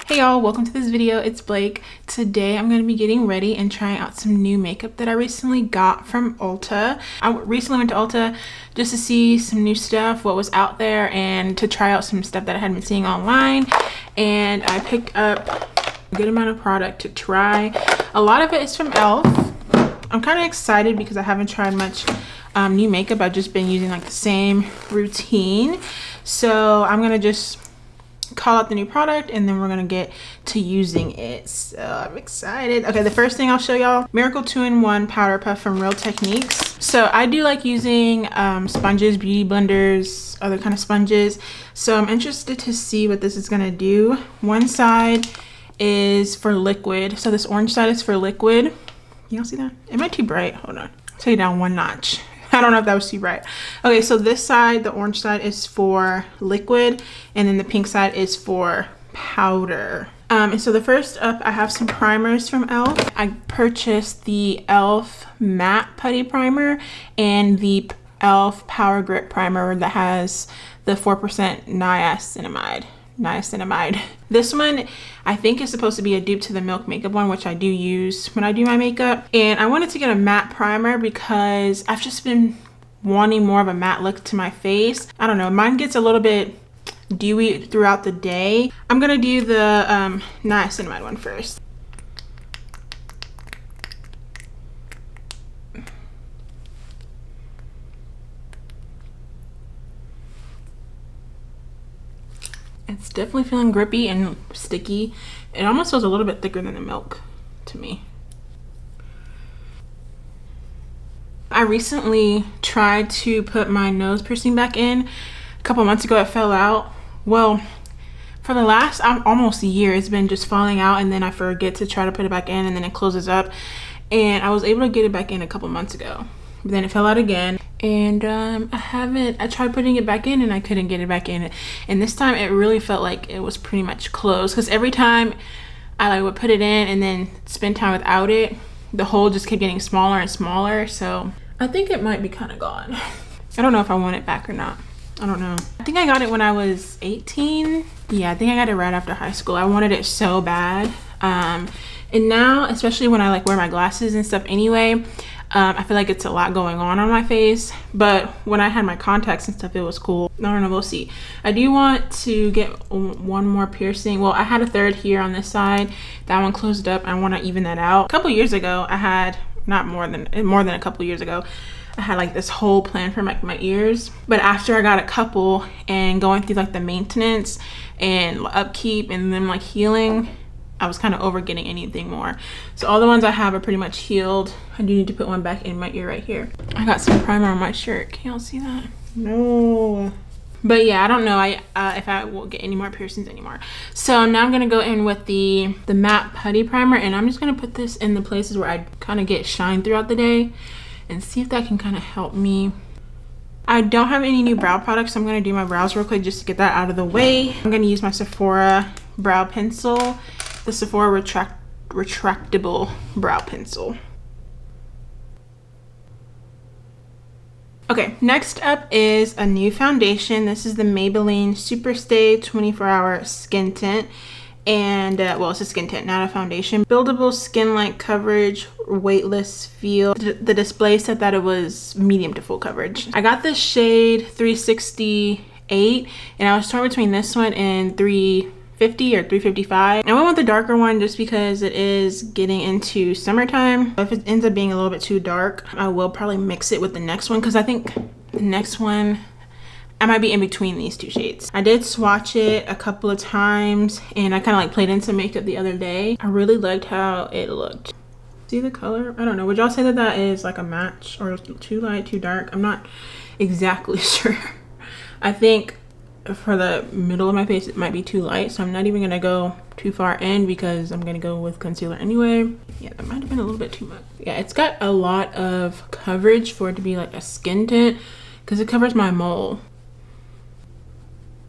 Hey y'all, welcome to this video. It's Blake. Today I'm going to be getting ready and trying out some new makeup that I recently got from Ulta. I recently went to Ulta just to see some new stuff, what was out there, and to try out some stuff that I had been seeing online. And I picked up a good amount of product to try. A lot of it is from e.l.f. I'm kind of excited because I haven't tried much new makeup. I've just been using like the same routine. So I'm going to just call out the new product and then we're gonna get to using it. So I'm excited. Okay, the first thing I'll show y'all, Miracle 2-in-1 Powder Puff from Real Techniques. So I do like using sponges, beauty blenders, other kind of sponges. So I'm interested to see what this is gonna do. One side is for liquid. So this orange side is for liquid. Y'all see that? Am I too bright? Hold on. Take it down one notch. I don't know if that was too bright. Okay, so this side, the orange side, is for liquid, and then the pink side is for powder. And so the first up, I have some primers from e.l.f. I purchased the e.l.f. Matte Putty Primer and the e.l.f. Power Grip Primer that has the 4% niacinamide. This one I think is supposed to be a dupe to the Milk Makeup one, which I do use when I do my makeup. And I wanted to get a matte primer because I've just been wanting more of a matte look to my face. I don't know, mine gets a little bit dewy throughout the day. I'm gonna do the niacinamide one first. It's definitely feeling grippy and sticky. It almost feels a little bit thicker than the milk to me. I recently tried to put my nose piercing back in. A couple months ago it fell out. Well, for the last almost a year it's been just falling out, and then I forget to try to put it back in and then it closes up. And I was able to get it back in a couple months ago. But then it fell out again, and I tried putting it back in and I couldn't get it back in. And this time it really felt like it was pretty much closed, because every time I would put it in and then spend time without it, the hole just kept getting smaller and smaller. So I think it might be kind of gone. I don't know if I want it back or not. I don't know. I think I got it when I was 18. Yeah, I think I got it right after high school. I wanted it so bad. And now, especially when I wear my glasses and stuff anyway, I feel like it's a lot going on my face. But when I had my contacts and stuff, it was cool. I don't know, we'll see. I do want to get one more piercing. Well, I had a third here on this side. That one closed up. I want to even that out. A couple years ago, I had, not more than a couple years ago, I had like this whole plan for my ears. But after I got a couple and going through like the maintenance and upkeep and then like healing, I was kind of over getting anything more. So all the ones I have are pretty much healed. I do need to put one back in my ear right here. I got some primer on my shirt. Can y'all see that? No. But yeah, I don't know if I will get any more piercings anymore. So now I'm gonna go in with the matte putty primer, and I'm just gonna put this in the places where I kind of get shine throughout the day and see if that can kind of help me. I don't have any new brow products, so I'm gonna do my brows real quick just to get that out of the way. I'm gonna use my Sephora brow pencil, the Sephora retractable brow pencil. Okay, next up is a new foundation. This is the Maybelline Superstay 24-Hour Skin Tint. And, well, it's a skin tint, not a foundation. Buildable skin-like coverage, weightless feel. The display said that it was medium to full coverage. I got this shade 368, and I was torn between this one and 350 or 355. I went with the darker one just because it is getting into summertime. If it ends up being a little bit too dark, I will probably mix it with the next one, because I think the next one, I might be in between these two shades. I did swatch it a couple of times, and I kind of like played in some makeup the other day. I really liked how it looked. See the color? I don't know. Would y'all say that that is like a match, or too light, too dark? I'm not exactly sure. I think for the middle of my face it might be too light, so I'm not even gonna go too far in because I'm gonna go with concealer anyway. Yeah, that might have been a little bit too much. Yeah, it's got a lot of coverage for it to be like a skin tint, because it covers my mole.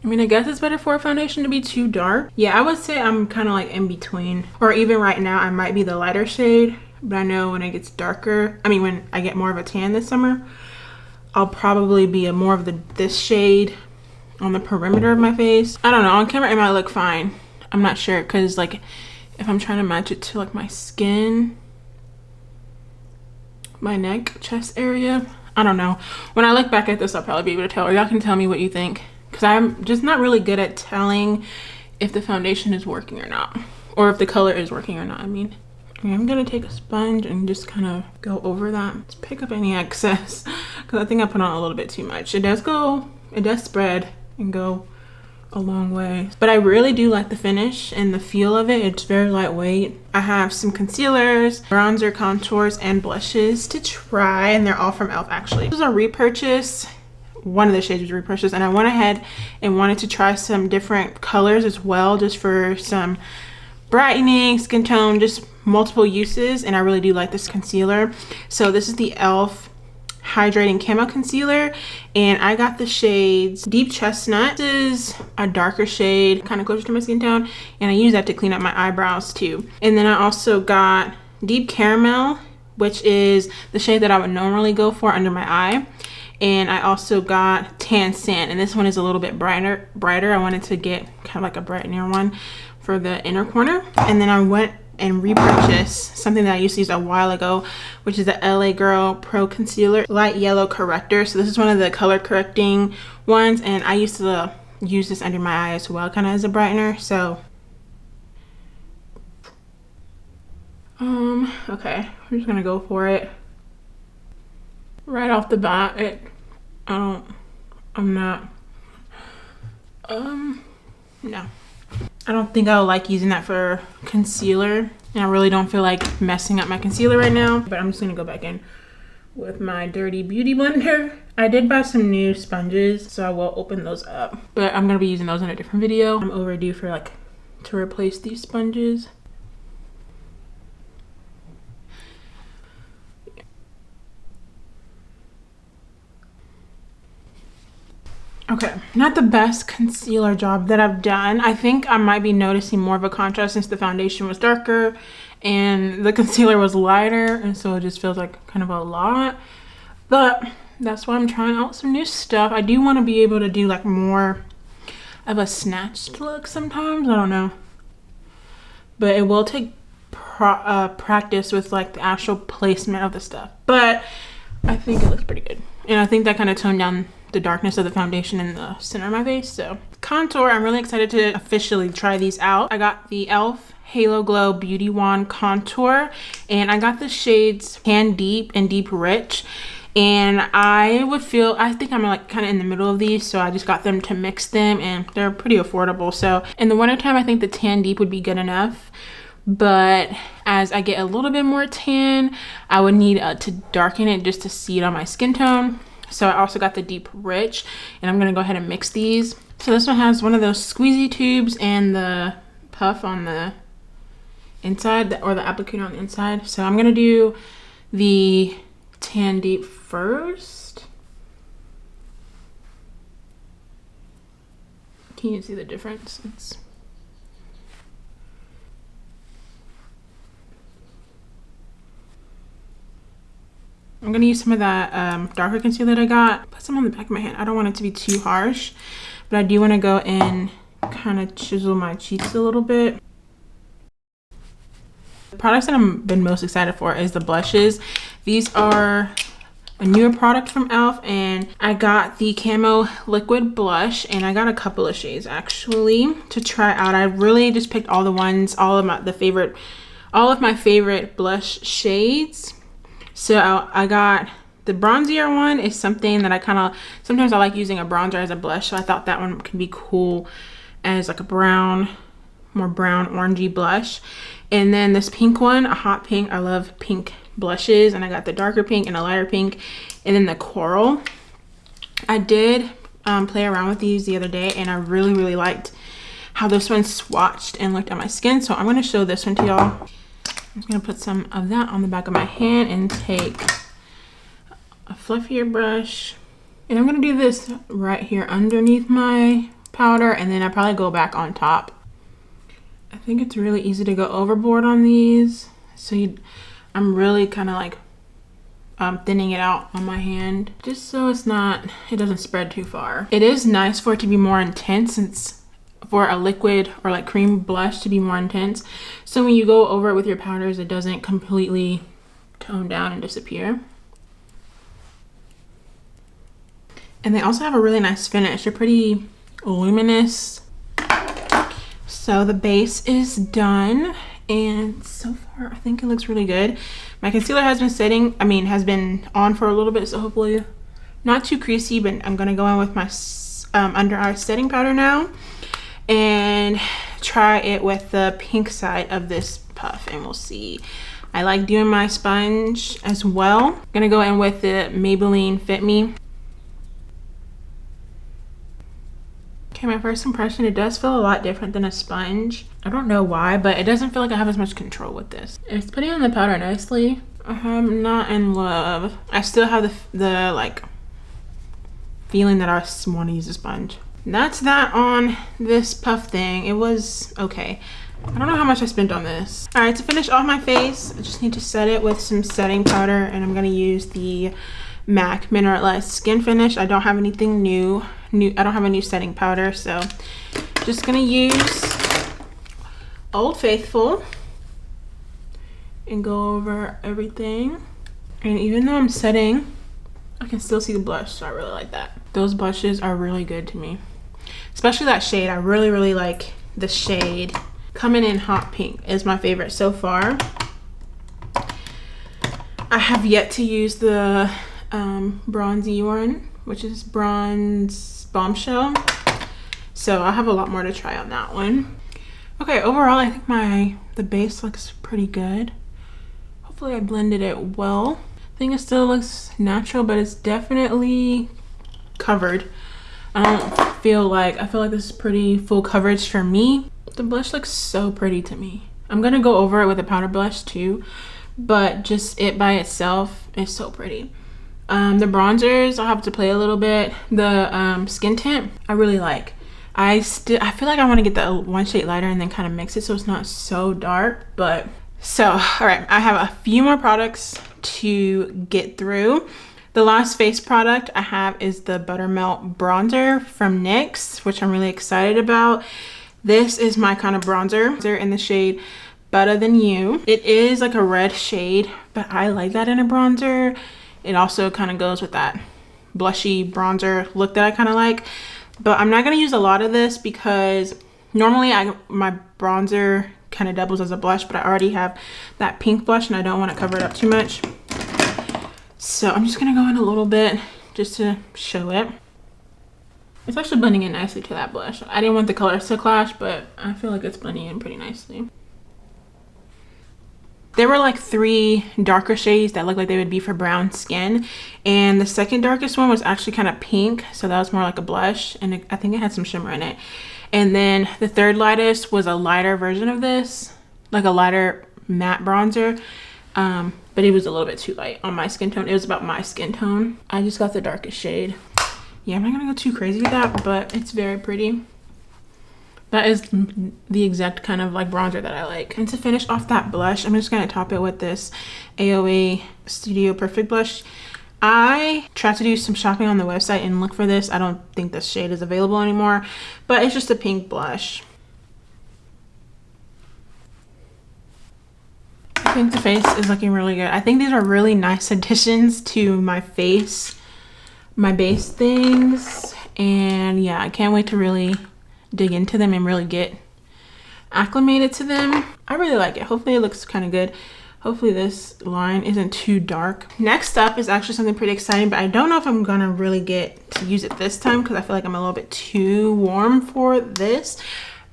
I mean, I guess it's better for a foundation to be too dark. Yeah, I would say I'm kind of like in between, or even right now I might be the lighter shade, but I know when it gets darker, I mean when I get more of a tan this summer, I'll probably be more of this shade on the perimeter of my face. I don't know, on camera it might look fine. I'm not sure, because like if I'm trying to match it to like my skin, my neck, chest area, I don't know. When I look back at this, I'll probably be able to tell, or y'all can tell me what you think, because I'm just not really good at telling if the foundation is working or not, or if the color is working or not. I mean, I'm gonna take a sponge and just kind of go over that. Let's pick up any excess, because I think I put on a little bit too much. It does spread and go a long way, but I really do like the finish and the feel of it. It's very lightweight. I have some concealers, bronzer, contours, and blushes to try, and they're all from e.l.f. actually. This was a repurchase. One of the shades was repurchased, and I went ahead and wanted to try some different colors as well, just for some brightening, skin tone, just multiple uses. And I really do like this concealer. So this is the e.l.f. Hydrating Camo Concealer, and I got the shades Deep Chestnut. This is a darker shade, kind of closer to my skin tone, and I use that to clean up my eyebrows too. And then I also got Deep Caramel, which is the shade that I would normally go for under my eye. And I also got Tan Sand, and this one is a little bit brighter. I wanted to get kind of like a brightener one for the inner corner. And then I went and repurchased something that I used to use a while ago, which is the LA Girl Pro Concealer Light Yellow Corrector. So this is one of the color correcting ones, and I used to use this under my eye as well, kind of as a brightener. So okay, we're just gonna go for it right off the bat. No, I don't think I would like using that for concealer, and I really don't feel like messing up my concealer right now. But I'm just gonna go back in with my dirty beauty blender. I did buy some new sponges, so I will open those up, but I'm gonna be using those in a different video. I'm overdue for like to replace these sponges. Okay, not the best concealer job that I've done. I think I might be noticing more of a contrast since the foundation was darker and the concealer was lighter, and so it just feels like kind of a lot. But that's why I'm trying out some new stuff. I do want to be able to do like more of a snatched look sometimes. I don't know, but it will take practice with like the actual placement of the stuff. But I think it looks pretty good, and I think that kind of toned down the darkness of the foundation in the center of my face. So contour, I'm really excited to officially try these out. I got the e.l.f. Halo Glow Beauty Wand Contour, and I got the shades Tan Deep and Deep Rich, and I think I'm like kind of in the middle of these, so I just got them to mix them, and they're pretty affordable. So in the wintertime, I think the Tan Deep would be good enough, but as I get a little bit more tan, I would need to darken it just to see it on my skin tone. So I also got the Deep Rich, and I'm gonna go ahead and mix these. So this one has one of those squeezy tubes and the puff on the inside, or the applicator on the inside. So I'm gonna do the Tan Deep first. Can you see the difference? I'm gonna use some of that darker concealer that I got. Put some on the back of my hand. I don't want it to be too harsh, but I do want to go and kind of chisel my cheeks a little bit. The products that I've been most excited for is the blushes. These are a newer product from e.l.f. and I got the Camo Liquid Blush, and I got a couple of shades actually to try out. I really just picked all of my favorite blush shades. So I got the bronzier one. Is something that sometimes I like using a bronzer as a blush, so I thought that one could be cool as like a more brown orangey blush. And then this pink one, a hot pink. I love pink blushes, and I got the darker pink and a lighter pink, and then the coral. I did play around with these the other day, and I really liked how this one swatched and looked at my skin. So I'm going to show this one to y'all. I'm just gonna put some of that on the back of my hand and take a fluffier brush, and I'm gonna do this right here underneath my powder, and then I probably go back on top. I think it's really easy to go overboard on these, so I'm really kind of like thinning it out on my hand just so it doesn't spread too far. It is nice for it to be more intense since for a liquid or like cream blush to be more intense. So when you go over it with your powders, it doesn't completely tone down and disappear. And they also have a really nice finish. They're pretty luminous. So the base is done, and so far I think it looks really good. My concealer has been setting, has been on for a little bit, so hopefully not too creasy, but I'm gonna go in with my under eye setting powder now and try it with the pink side of this puff, and we'll see. I like doing my sponge as well. I'm gonna go in with the Maybelline Fit Me. Okay, my first impression, it does feel a lot different than a sponge. I don't know why, but it doesn't feel like I have as much control with this. It's putting on the powder nicely. I'm not in love. I still have the like feeling that I want to use a sponge. That's that on this puff thing. It was okay. I don't know how much I spent on this. All right, to finish off my face, I just need to set it with some setting powder, and I'm gonna use the MAC Mineralized Skin Finish. I don't have anything new. I don't have a new setting powder, so just gonna use Old Faithful and go over everything. And even though I'm setting, I can still see the blush, so I really like that. Those blushes are really good to me, especially that shade. I really like the shade. Coming in Hot Pink is my favorite so far. I have yet to use the bronzy one, which is Bronze Bombshell, so I have a lot more to try on that one. Okay, overall I think the base looks pretty good. Hopefully I blended it well. I think it still looks natural, but it's definitely covered. I feel like this is pretty full coverage for me. The blush looks so pretty to me. I'm gonna go over it with a powder blush too, but just it by itself is so pretty. The bronzers, I'll have to play a little bit. The skin tint, I really like. I feel like I want to get the one shade lighter and then kind of mix it so it's not so dark. But so, all right, I have a few more products to get through. The last face product I have is the Buttermelt Bronzer from NYX, which I'm really excited about. This is my kind of bronzer. They're in the shade Better Than You. It is like a red shade, but I like that in a bronzer. It also kind of goes with that blushy bronzer look that I kind of like. But I'm not going to use a lot of this because normally my bronzer kind of doubles as a blush, but I already have that pink blush and I don't want to cover it up too much. So I'm just going to go in a little bit just to show it. It's actually blending in nicely to that blush. I didn't want the colors to clash, but I feel like it's blending in pretty nicely. There were like 3 darker shades that looked like they would be for brown skin, and the second darkest one was actually kind of pink, so that was more like a blush, and I think it had some shimmer in it. And then the third lightest was a lighter version of this, like a lighter matte bronzer, but it was a little bit too light on my skin tone. It was about my skin tone. I just got the darkest shade. Yeah, I'm not gonna go too crazy with that, but it's very pretty. That is the exact kind of like bronzer that I like. And to finish off that blush, I'm just gonna top it with this AOA Studio Perfect blush. I tried to do some shopping on the website and look for this. I don't think this shade is available anymore, but it's just a pink blush. I think the face is looking really good. I think these are really nice additions to my face, my base things, and yeah, I can't wait to really dig into them and really get acclimated to them. I really like it. Hopefully it looks kind of good. Hopefully this line isn't too dark. Next up is actually something pretty exciting, but I don't know if I'm gonna really get to use it this time because I feel like I'm a little bit too warm for this.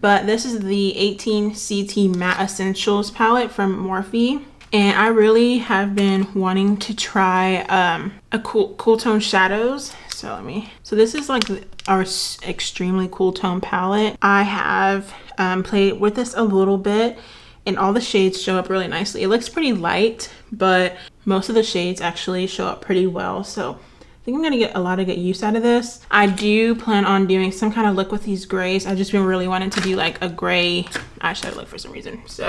But this is the 18CT Matte Essentials palette from Morphe. And I really have been wanting to try a cool tone shadows. So this is like our extremely cool tone palette. I have played with this a little bit, and all the shades show up really nicely. It looks pretty light, but most of the shades actually show up pretty well. So I think I'm gonna get a lot of good use out of this. I do plan on doing some kind of look with these grays. I've just been really wanting to do like a gray eyeshadow look for some reason. So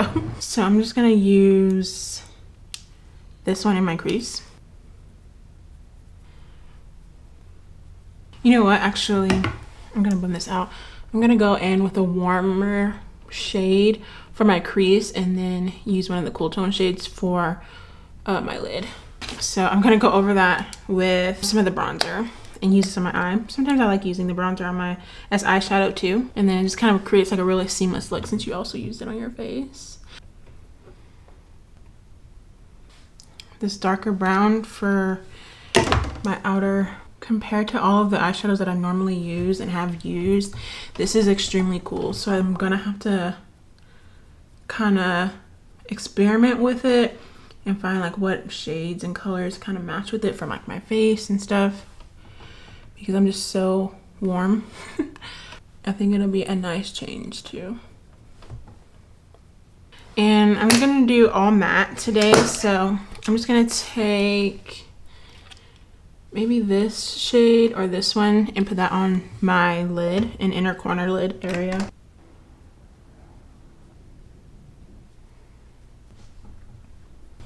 I'm just gonna use this one in my crease. You know what, actually, I'm gonna blend this out. I'm I'm gonna go in with a warmer shade for my crease and then use one of the cool tone shades for my lid. So I'm gonna go over that with some of the bronzer and use this on my eye. Sometimes I like using the bronzer on my as eyeshadow too, and then it just kind of creates like a really seamless look since you also used it on your face. This darker brown for my outer. Compared to all of the eyeshadows that I normally use and have used, this is extremely cool. So I'm gonna have to kind of experiment with it and find like what shades and colors kind of match with it for like my face and stuff, because I'm just so warm. I think it'll be a nice change too. And I'm gonna do all matte today, so I'm just gonna take maybe this shade or this one and put that on my lid, an inner corner lid area.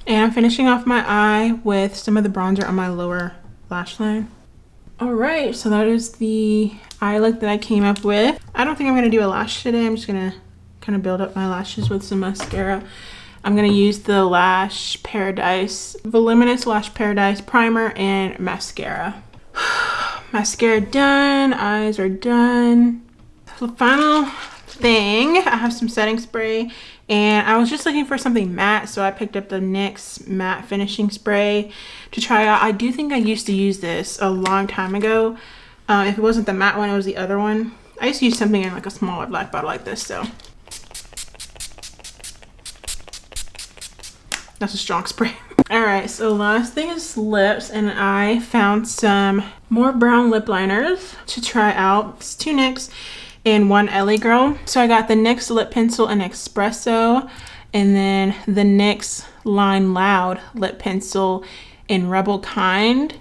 And I'm finishing off my eye with some of the bronzer on my lower lash line. All right, so that is the eye look that I came up with. I don't think I'm gonna do a lash today. I'm just gonna kind of build up my lashes with some mascara. I'm gonna use the Lash Paradise, Voluminous Lash Paradise primer and mascara. Mascara done, eyes are done. The final thing, I have some setting spray and I was just looking for something matte, so I picked up the NYX matte finishing spray to try out. I do think I used to use this a long time ago. If it wasn't the matte one, it was the other one. I used to use something in like a smaller black bottle like this, so. That's a strong spray. All right, so last thing is lips, and I found some more brown lip liners to try out. It's 2 NYX and 1 LA Girl. So I got the NYX lip pencil in Espresso, and then the NYX Line Loud lip pencil in Rebel Kind.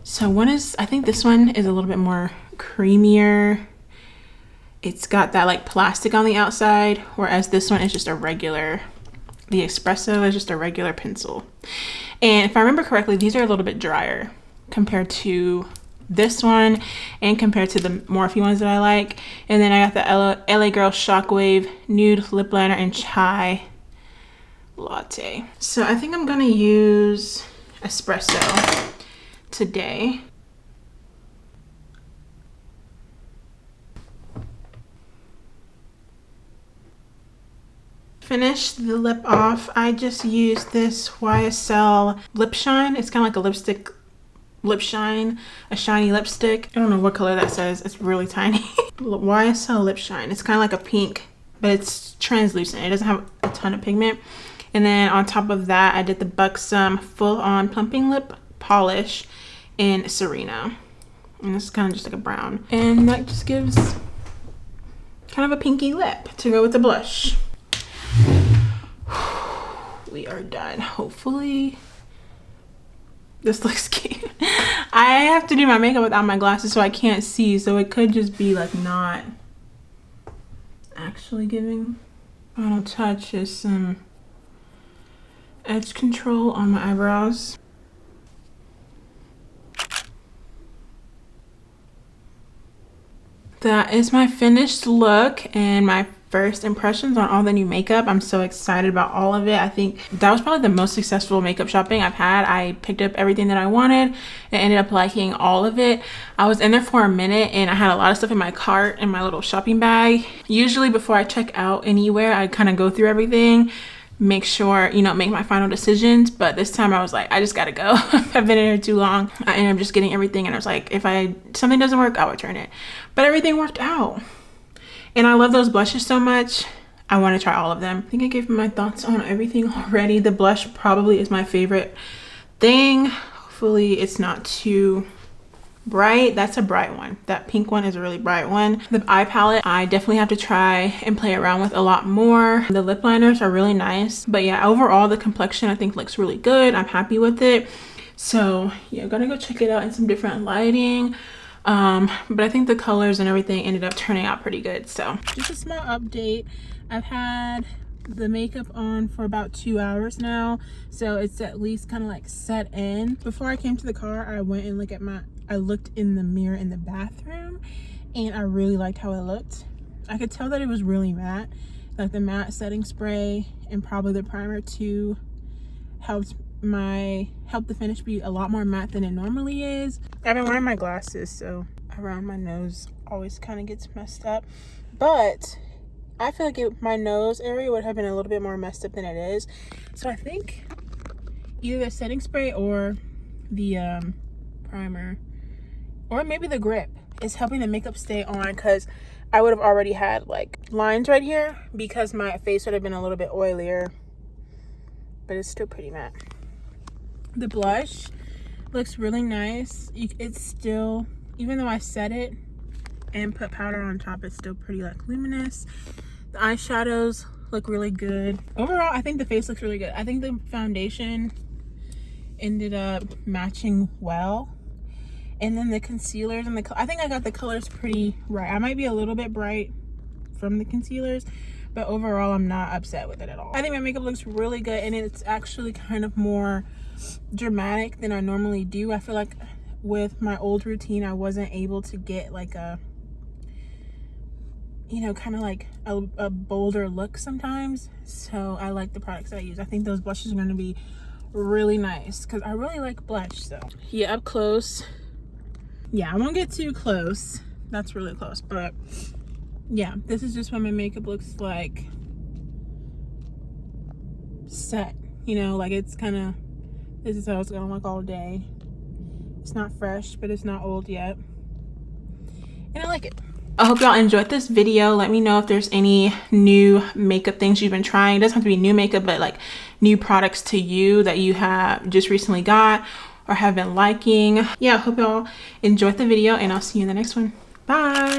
So one is, I think this one is a little bit more creamier. It's got that like plastic on the outside, whereas this one is just a regular. The Espresso is just a regular pencil. And if I remember correctly, these are a little bit drier compared to this one and compared to the Morphe ones that I like. And then I got the LA Girl Shockwave Nude Lip Liner in Chai Latte. So I think I'm gonna use Espresso today. Finish the lip off. I just used this YSL Lip Shine. It's kind of like a lipstick lip shine, a shiny lipstick. I don't know what color that says. It's really tiny. YSL Lip Shine. It's kind of like a pink, but it's translucent. It doesn't have a ton of pigment. And then on top of that, I did the Buxom Full On Plumping Lip Polish in Serena. And this is kind of just like a brown. And that just gives kind of a pinky lip to go with the blush. We are done. Hopefully this looks cute. I have to do my makeup without my glasses, so I can't see, so it could just be like not actually giving. Final touch is some edge control on my eyebrows. That is my finished look and my first impressions on all the new makeup. I'm so excited about all of it. I think that was probably the most successful makeup shopping I've had. I picked up everything that I wanted and ended up liking all of it. I was in there for a minute and I had a lot of stuff in my cart in my little shopping bag. Usually before I check out anywhere, I kind of go through everything, make sure, you know, make my final decisions. But this time I was like, I just gotta go. I've been in here too long. I ended up just getting everything and I was like, if something doesn't work, I'll return it. But everything worked out. And I love those blushes so much. I want to try all of them. I think I gave my thoughts on everything already. The blush probably is my favorite thing. Hopefully it's not too bright. That's a bright one. That pink one is a really bright one. The eye palette, I definitely have to try and play around with a lot more. The lip liners are really nice. But yeah, overall the complexion I think looks really good. I'm happy with it. So yeah, I'm gonna go check it out in some different lighting. But I think the colors and everything ended up turning out pretty good. So just a small update. I've had the makeup on for about 2 hours now, so it's at least kind of like set in. Before I came to the car, I went and I looked in the mirror in the bathroom and I really liked how it looked. I could tell that it was really matte. Like the matte setting spray and probably the primer too helped the finish be a lot more matte than it normally is. I've been wearing my glasses, so around my nose always kind of gets messed up, but I feel like my nose area would have been a little bit more messed up than it is. So I think either the setting spray or the primer, or maybe the grip, is helping the makeup stay on, because I would have already had like lines right here because my face would have been a little bit oilier, but it's still pretty matte. The blush looks really nice. It's still, even though I set it and put powder on top, it's still pretty like luminous. The eyeshadows look really good. Overall, I think the face looks really good. I think the foundation ended up matching well. And then the concealers and I think I got the colors pretty right. I might be a little bit bright from the concealers, but overall I'm not upset with it at all. I think my makeup looks really good, and it's actually kind of more dramatic than I normally do. I feel like with my old routine I wasn't able to get like a, you know, kind of like a bolder look sometimes. So I like the products that I use. I think those blushes are going to be really nice because I really like blush. So yeah, up close. Yeah, I won't get too close. That's really close, but yeah, this is just what my makeup looks like set. You know, like it's kind of, this is how it's gonna look all day. It's not fresh, but it's not old yet, and I like it. I hope y'all enjoyed this video. Let me know if there's any new makeup things you've been trying. It doesn't have to be new makeup, but like new products to you that you have just recently got or have been liking. Yeah, I hope y'all enjoyed the video, and I'll see you in the next one. Bye.